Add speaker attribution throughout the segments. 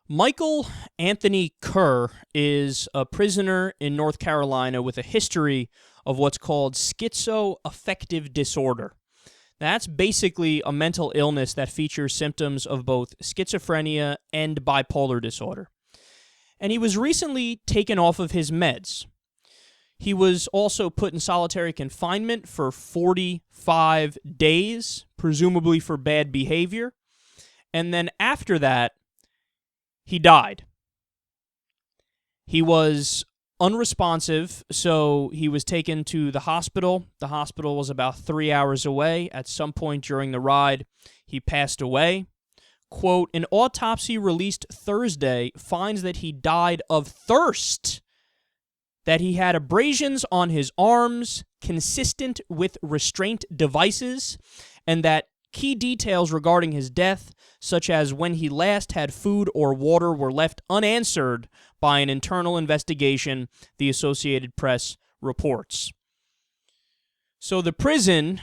Speaker 1: Michael Anthony Kerr is a prisoner in North Carolina with a history of what's called schizoaffective disorder. That's basically a mental illness that features symptoms of both schizophrenia and bipolar disorder. And he was recently taken off of his meds. He was also put in solitary confinement for 45 days, presumably for bad behavior. And then after that, he died. He was unresponsive, so he was taken to the hospital. The hospital was about 3 hours away. At some point during the ride, he passed away. Quote, an autopsy released Thursday finds that he died of thirst, that he had abrasions on his arms consistent with restraint devices, and that key details regarding his death, such as when he last had food or water, were left unanswered by an internal investigation, the Associated Press reports. So the prison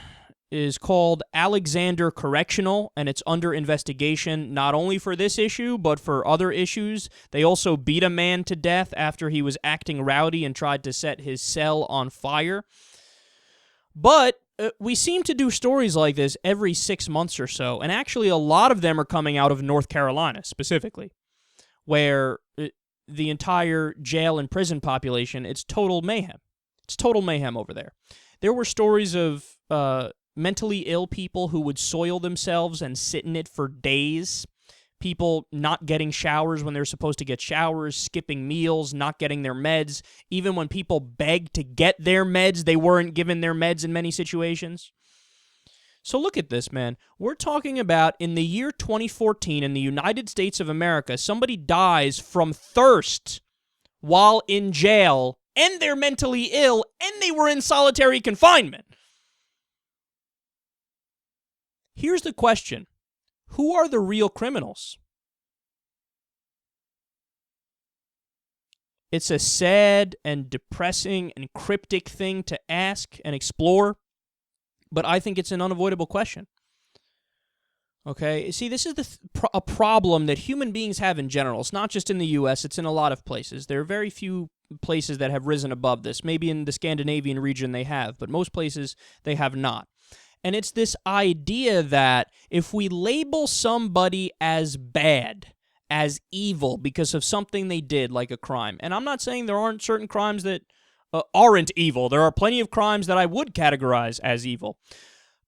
Speaker 1: is called Alexander Correctional, and it's under investigation not only for this issue, but for other issues. They also beat a man to death after he was acting rowdy and tried to set his cell on fire. But we seem to do stories like this every 6 months or so, and actually a lot of them are coming out of North Carolina specifically, where the entire jail and prison population, it's total mayhem. It's total mayhem over there. There were stories of mentally ill people who would soil themselves and sit in it for days, people not getting showers when they're supposed to get showers, skipping meals, not getting their meds. Even when people begged to get their meds, they weren't given their meds in many situations. So look at this, man. We're talking about in the year 2014 in the United States of America, somebody dies from thirst while in jail, and they're mentally ill, and they were in solitary confinement. Here's the question. Who are the real criminals? It's a sad and depressing and cryptic thing to ask and explore, but I think it's an unavoidable question. Okay? See, this is a problem that human beings have in general. It's not just in the U.S., it's in a lot of places. There are very few places that have risen above this. Maybe in the Scandinavian region they have, but most places they have not. And it's this idea that if we label somebody as bad, as evil, because of something they did, like a crime, and I'm not saying there aren't certain crimes that aren't evil. There are plenty of crimes that I would categorize as evil.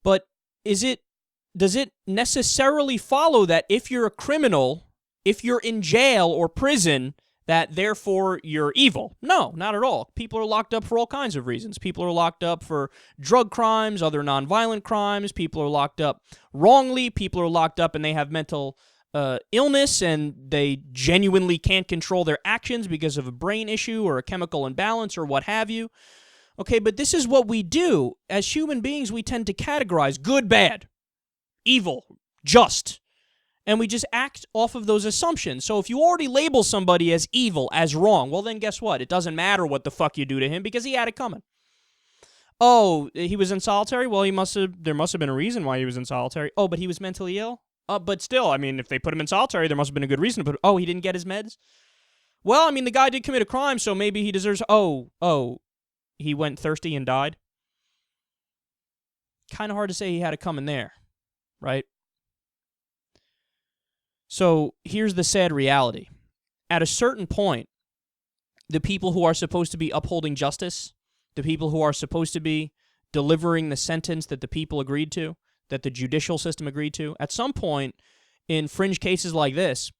Speaker 1: But does it necessarily follow that if you're a criminal, if you're in jail or prison, that therefore you're evil? No, not at all. People are locked up for all kinds of reasons. People are locked up for drug crimes, other nonviolent crimes. People are locked up wrongly. People are locked up and they have mental illness and they genuinely can't control their actions because of a brain issue or a chemical imbalance or what have you. Okay, but this is what we do. As human beings, we tend to categorize good, bad, evil, just. And we just act off of those assumptions. So if you already label somebody as evil, as wrong, well then guess what? It doesn't matter what the fuck you do to him because he had it coming. Oh, he was in solitary? Well, there must have been a reason why he was in solitary. Oh, but he was mentally ill? But still, I mean, if they put him in solitary, there must have been a good reason to put him. Oh, he didn't get his meds? Well, I mean, the guy did commit a crime, so maybe he deserves... Oh, he went thirsty and died? Kind of hard to say he had it coming there, right? So here's the sad reality. At a certain point, the people who are supposed to be upholding justice, the people who are supposed to be delivering the sentence that the people agreed to, that the judicial system agreed to, at some point in fringe cases like this,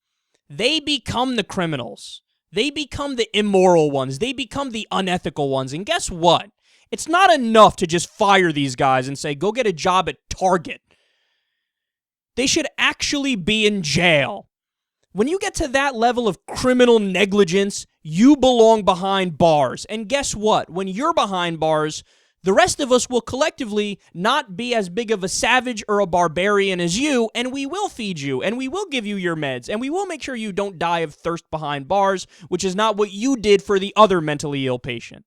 Speaker 1: they become the criminals. They become the immoral ones. They become the unethical ones. And guess what? It's not enough to just fire these guys and say, go get a job at Target. They should actually be in jail. When you get to that level of criminal negligence, you belong behind bars. And guess what? When you're behind bars, the rest of us will collectively not be as big of a savage or a barbarian as you, and we will feed you, and we will give you your meds, and we will make sure you don't die of thirst behind bars, which is not what you did for the other mentally ill patient.